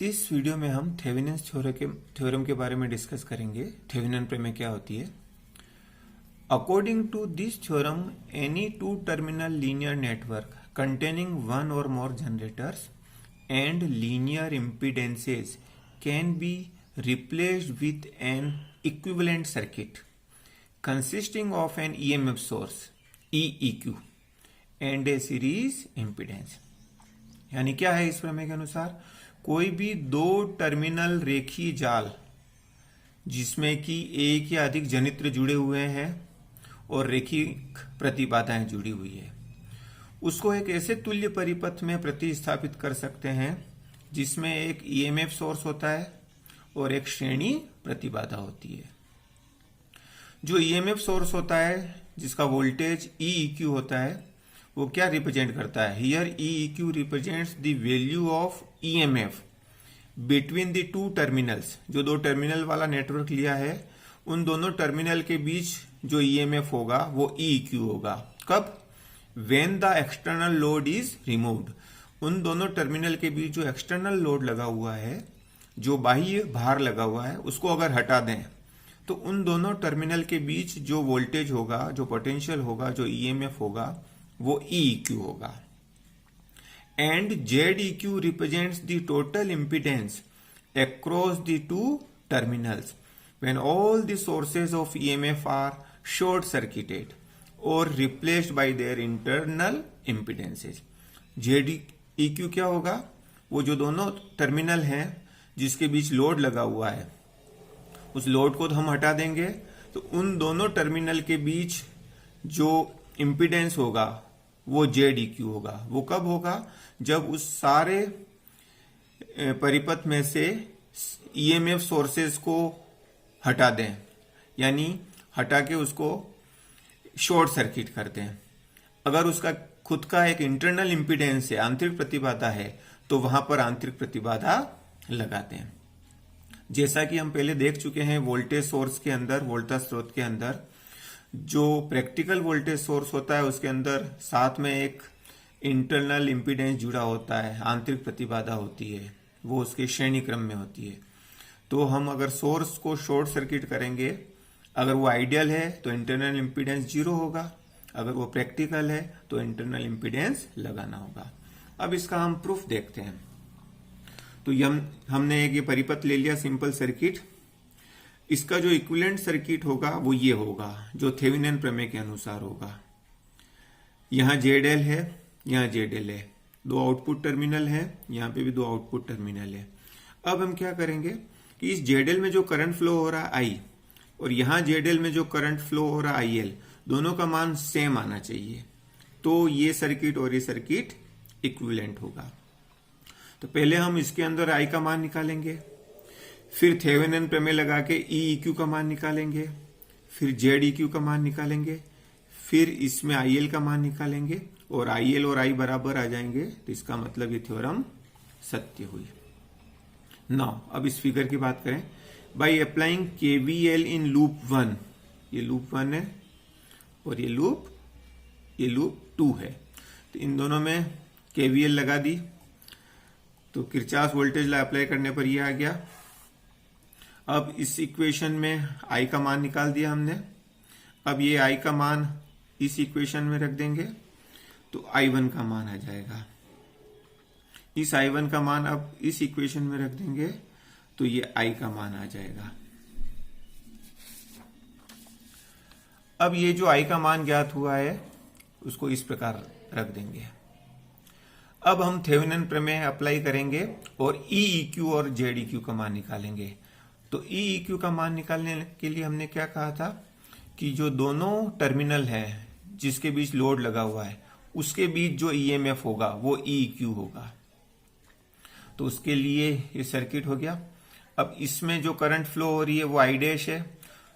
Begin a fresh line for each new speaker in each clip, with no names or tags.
इस वीडियो में हम थेवेनिन्स थ्योरम के बारे में डिस्कस करेंगे। थेवेनिन प्रमेय क्या होती है। According to this theorem, any two terminal linear network containing one or more generators and linear impedances can be replaced with an equivalent circuit consisting of an EMF source EEQ and a series impedance। यानी क्या है इस प्रमेय के अनुसार, कोई भी दो टर्मिनल रेखीय जाल जिसमें कि एक या अधिक जनित्र जुड़े हुए हैं और रेखिक प्रतिबाधाएं जुड़ी हुई है, उसको एक ऐसे तुल्य परिपथ में प्रतिस्थापित कर सकते हैं जिसमें एक ईएमएफ सोर्स होता है और एक श्रेणी प्रतिबाधा होती है। जो ईएमएफ सोर्स होता है जिसका वोल्टेज ईईक्यू होता है, वो क्या रिप्रेजेंट करता है। Here EEQ represents the value of EMF between the two terminals. जो दो टर्मिनल वाला नेटवर्क लिया है, उन दोनों टर्मिनल के बीच जो ईएमएफ होगा वो ईईक्यू होगा। कब? When the external load is removed। उन दोनों टर्मिनल के बीच जो एक्सटर्नल लोड लगा हुआ है, जो बाह्य भार लगा हुआ है, उसको अगर हटा दें तो उन दोनों टर्मिनल के बीच जो वोल्टेज होगा, जो पोटेंशियल होगा, जो ईएमएफ होगा, वो EEQ होगा। And ZEQ represents the total impedance across the two terminals when all the sources of EMF are short circuited और replaced by their internal impedances. ZEQ क्या होगा? वो जो दोनों टर्मिनल हैं जिसके बीच लोड लगा हुआ है, उस लोड को तो हम हटा देंगे, तो उन दोनों टर्मिनल के बीच जो इम्पीडेंस होगा वो ZEQ होगा। वो कब होगा? जब उस सारे परिपथ में से EMF सोर्सेस को हटा दें, यानी हटा के उसको शॉर्ट सर्किट करते हैं। अगर उसका खुद का एक इंटरनल इम्पीडेंस है, आंतरिक प्रतिबाधा है, तो वहां पर आंतरिक प्रतिबाधा लगाते हैं। जैसा कि हम पहले देख चुके हैं, वोल्टेज सोर्स के अंदर, वोल्टेज स्रोत के अंदर जो प्रैक्टिकल वोल्टेज सोर्स होता है, उसके अंदर साथ में एक इंटरनल इम्पीडेंस जुड़ा होता है, आंतरिक प्रतिबाधा होती है, वो उसके श्रेणी क्रम में होती है। तो हम अगर सोर्स को शॉर्ट सर्किट करेंगे, अगर वो आइडियल है तो इंटरनल इम्पीडेंस 0 होगा, अगर वो प्रैक्टिकल है तो इंटरनल इम्पीडेंस लगाना होगा। अब इसका हम प्रूफ देखते हैं। तो हमने एक ये परिपथ ले लिया, सिंपल सर्किट। इसका जो इक्विवेलेंट सर्किट होगा वो ये होगा, जो थेवेनिन प्रमेय के अनुसार होगा। यहां ZL है, यहां ZL है, दो आउटपुट टर्मिनल है, यहां पे भी दो आउटपुट टर्मिनल है। अब हम क्या करेंगे कि इस ZL में जो करंट फ्लो हो रहा है I, और यहां ZL में जो करंट फ्लो हो रहा है IL, दोनों का मान सेम आना चाहिए, तो ये सर्किट और ये सर्किट इक्विवेलेंट होगा। तो पहले हम इसके अंदर I का मान निकालेंगे, फिर थेवेनिन प्रमेय लगा के EEQ का मान निकालेंगे, फिर ZEQ का मान निकालेंगे, फिर इसमें IL का मान निकालेंगे, और IL और I बराबर आ जाएंगे, तो इसका मतलब ये थ्योरम सत्य हुई। नाउ अब इस फिगर की बात करें। By applying KVL in loop 1, ये लूप 1 है और ये लूप 2 है, तो इन दोनों में KVL लगा दी, तो किरचॉफ वोल्टेज लॉ अप्लाई करने पर ये आ गया। अब इस इक्वेशन में I का मान निकाल दिया हमने। अब ये I का मान इस इक्वेशन में रख देंगे, तो I1 का मान आ जाएगा। इस I1 का मान अब इस इक्वेशन में रख देंगे, तो ये I का मान आ जाएगा। अब ये जो I का मान ज्ञात हुआ है, उसको इस प्रकार रख देंगे। अब हम थेवेनिन प्रमेय अप्लाई करेंगे और EEQ और ZEQ का मान निकालेंगे। तो EEQ का मान निकालने के लिए हमने क्या कहा था कि जो दोनों टर्मिनल है जिसके बीच लोड लगा हुआ है, उसके बीच जो EMF होगा वो EEQ होगा। तो उसके लिए ये सर्किट हो गया। अब इसमें जो करंट फ्लो हो रही है वो I डैश है,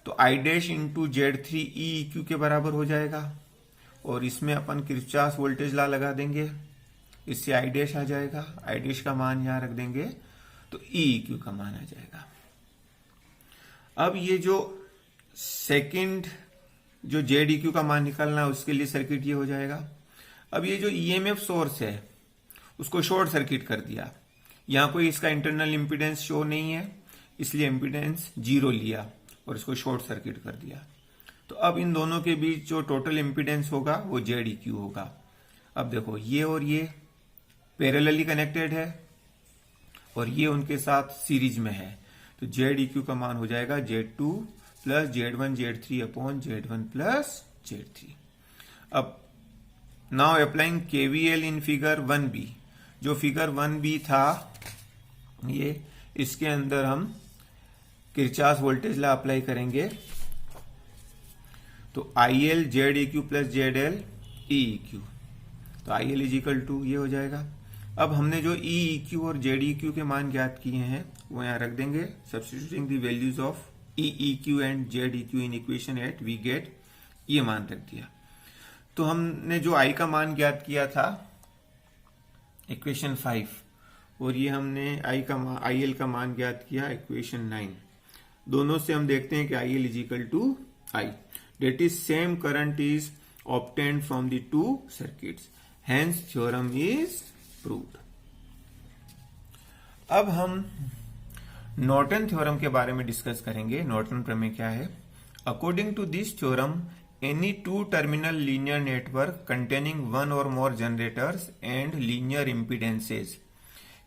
तो I dash into Z3 EEQ के बराबर हो जाएगा, और इसमें अपन किरचॉफ वोल्टेज लॉ लगा देंगे, इससे I डैश आ जाएगा। I डैश का मान यहां रख देंगे, तो EEQ का मान आ जाएगा। अब ये जो सेकंड जो ZEQ का मान निकालना है, उसके लिए सर्किट ये हो जाएगा। अब ये जो EMF सोर्स है उसको शॉर्ट सर्किट कर दिया, यहां कोई इसका इंटरनल इंपीडेंस शो नहीं है, इसलिए इंपीडेंस 0 लिया और इसको शॉर्ट सर्किट कर दिया। तो अब इन दोनों के बीच जो टोटल इंपीडेंस होगा वो ZeQ होगा। अब देखो ये और ये पैरेलली कनेक्टेड है और ये उनके साथ सीरीज में है, तो ZeQ का मान हो जाएगा Z2 plus Z1 Z3 upon Z1 plus Z3। अब now applying KVL in figure 1B, जो फिगर 1B था ये, इसके अंदर हम किरचॉफ वोल्टेज लॉ अप्लाई करेंगे। तो IL ZeQ plus ZL EEQ, तो IL इज इक्वल टू ये हो जाएगा। अब हमने जो EEQ और ZeQ के मान ज्ञात किए हैं वो यहां रख देंगे। Substituting the values of EEQ and ZeQ in equation 8 we get, ये मान रख दिया। तो हमने जो I का मान ज्ञात किया था इक्वेशन 5, और ये हमने IL का मान ज्ञात किया इक्वेशन 9। दोनों से हम देखते हैं कि IL is equal to I, that is same current is obtained from the two circuits, hence theorem is proved। अब हम नॉर्टन थ्योरम के बारे में डिस्कस करेंगे। नॉर्टन प्रमेय क्या है? According to this theorem, any two terminal linear network containing one or more generators and linear impedances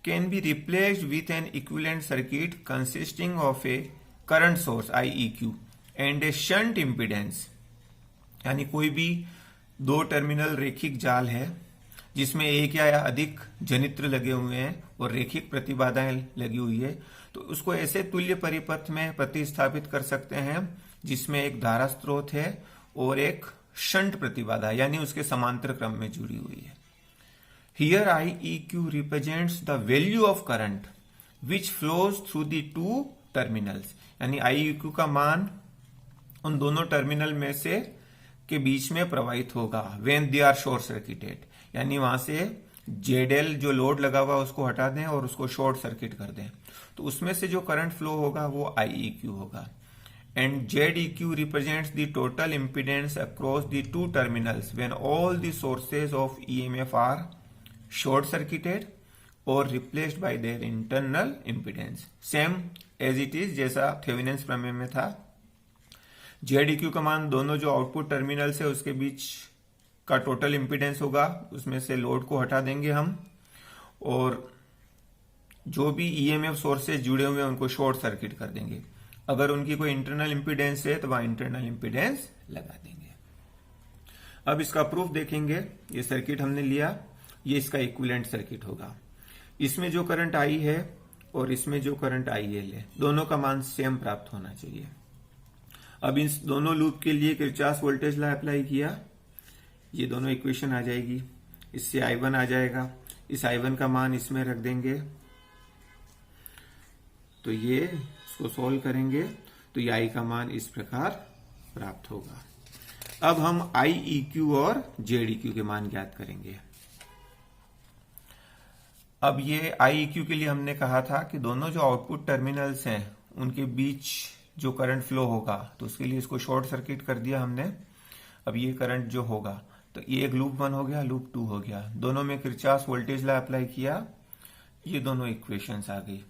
can be replaced with an equivalent circuit consisting of a current source IEQ and A shunt impedance, यानी कोई भी दो terminal रेखिक जाल है जिसमें एक या अधिक जनित्र लगे हुए हैं और रेखिक प्रतिबाधाएं लगी हुई है, तो उसको ऐसे तुल्य परिपथ में प्रतिस्थापित कर सकते हैं जिसमें एक धारा स्रोत है और एक शंट प्रतिबाधा यानी उसके समांतर क्रम में जुड़ी हुई है। Here IEQ represents the value of current which flows through the two terminals, यानी IEQ का मान उन दोनों टर्मिनल में से के बीच में प्रवाहित होगा when they are short circuited, यानी वहां से ZL जो लोड लगा हुआ उसको हटा दें और उसको शॉर्ट सर्किट कर दें, तो उसमें से जो करंट फ्लो होगा वो IEQ होगा। And ZeQ represents the total impedance across the two terminals when all the sources of EMF are short circuited और replaced by their internal impedance, same as it is जैसा Thevenin's प्रमेय में था। ZeQ का मान दोनों जो आउटपुट टर्मिनल्स है उसके बीच का टोटल इंपीडेंस होगा, उसमें से लोड को हटा देंगे हम और जो भी EMF सोर्सेज जुड़े हुए हैं उनको शॉर्ट सर्किट कर देंगे। अगर उनकी कोई इंटरनल इंपीडेंस है तो वहां इंटरनल इंपीडेंस लगा देंगे। अब इसका प्रूफ देखेंगे। ये सर्किट हमने लिया, ये इसका इक्विवेलेंट सर्किट होगा। इसमें जो करंट I है और इसमें जो करंट IL है, दोनों का मान सेम प्राप्त होना चाहिए। अब इन दोनों लूप के लिए किरचॉफ वोल्टेज लॉ अप्लाई किया, ये दोनों इक्वेशन आ जाएगी, इससे I1 आ जाएगा, इस I1 का मान इसमें रख देंगे, तो ये इसको सॉल्व करेंगे तो ये I का मान इस प्रकार प्राप्त होगा। अब हम IEQ और ZeQ के मान ज्ञात करेंगे। अब ये IEQ के लिए हमने कहा था कि दोनों जो आउटपुट टर्मिनल्स हैं उनके बीच जो करंट फ्लो होगा, तो उसके लिए इसको शॉर्ट सर्किट कर दिया हमने। अब ये करंट जो होगा, तो ये एक लूप 1 हो गया, लूप 2 हो गया, दोनों में किरचॉफ वोल्टेज लॉ अप्लाई किया, ये दोनों इक्वेशंस आ गई।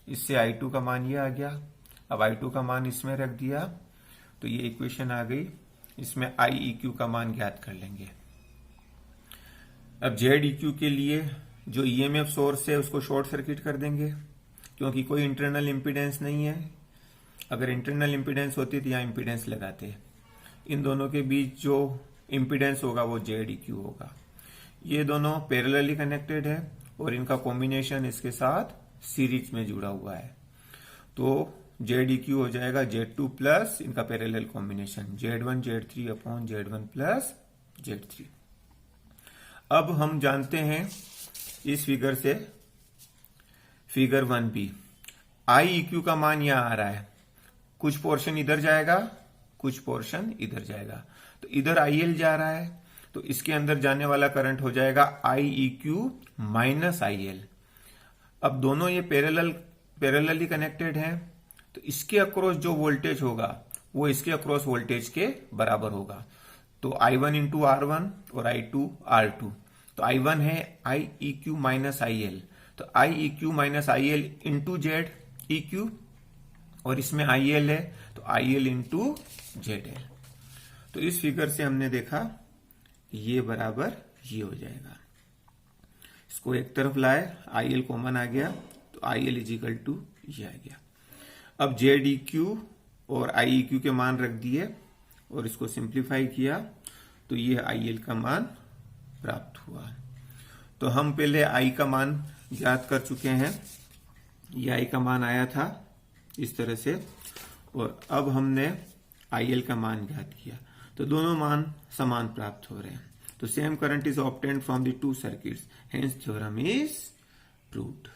इससे I2 का मान ये आ गया। अब I2 का मान इसमें रख दिया तो ये इक्वेशन आ गई। इसमें IEQ का मान ज्ञात कर लेंगे। अब ZeQ के लिए जो EMF सोर्स है उसको शॉर्ट सर्किट कर देंगे क्योंकि कोई इंटरनल इंपीडेंस नहीं है। अगर इंटरनल इंपीडेंस होती तो यहाँ इंपीडेंस लगाते। इन दोनों के बीच जो इंपीडेंस होगा वो ZeQ होगा। ये दोनों पैरेलली कनेक्टेड है और इनका कॉम्बिनेशन इसके साथ सीरीज में जुड़ा हुआ है, तो ZeQ हो जाएगा Z2 प्लस इनका parallel combination Z1 Z3 upon Z1 plus Z3। अब हम जानते हैं इस फिगर से, फिगर 1B, IEQ का मान यहां आ रहा है, कुछ पोर्शन इधर जाएगा, कुछ पोर्शन इधर जाएगा, तो इधर IL जा रहा है तो इसके अंदर जाने वाला करंट हो जाएगा IEQ माइनस IL। अब दोनों ये पैरेलली कनेक्टेड हैं, तो इसके अक्रॉस जो वोल्टेज होगा वो इसके अक्रॉस वोल्टेज के बराबर होगा, तो I1 इंटू R1 और I2 R2, तो I1 है IEQ माइनस IL, तो I E Q minus I L into Z E Q, और इसमें आई एल है तो I L into Z L. तो इस फिगर से हमने देखा ये बराबर ये हो जाएगा। इसको एक तरफ लाए, आई एल कॉमन आ गया तो आई एल इजिकल टू ये आ गया। अब जेड ई क्यू और आई ई क्यू के मान रख दिए और इसको सिंप्लीफाई किया तो ये आई एल का मान प्राप्त हुआ। तो हम पहले आई का मान ज्ञात कर चुके हैं, ये आई का मान आया था इस तरह से, और अब हमने आई एल का मान ज्ञात किया तो दोनों मान समान प्राप्त हो रहे हैं। तो same current is obtained from the two circuits, hence theorem is proved.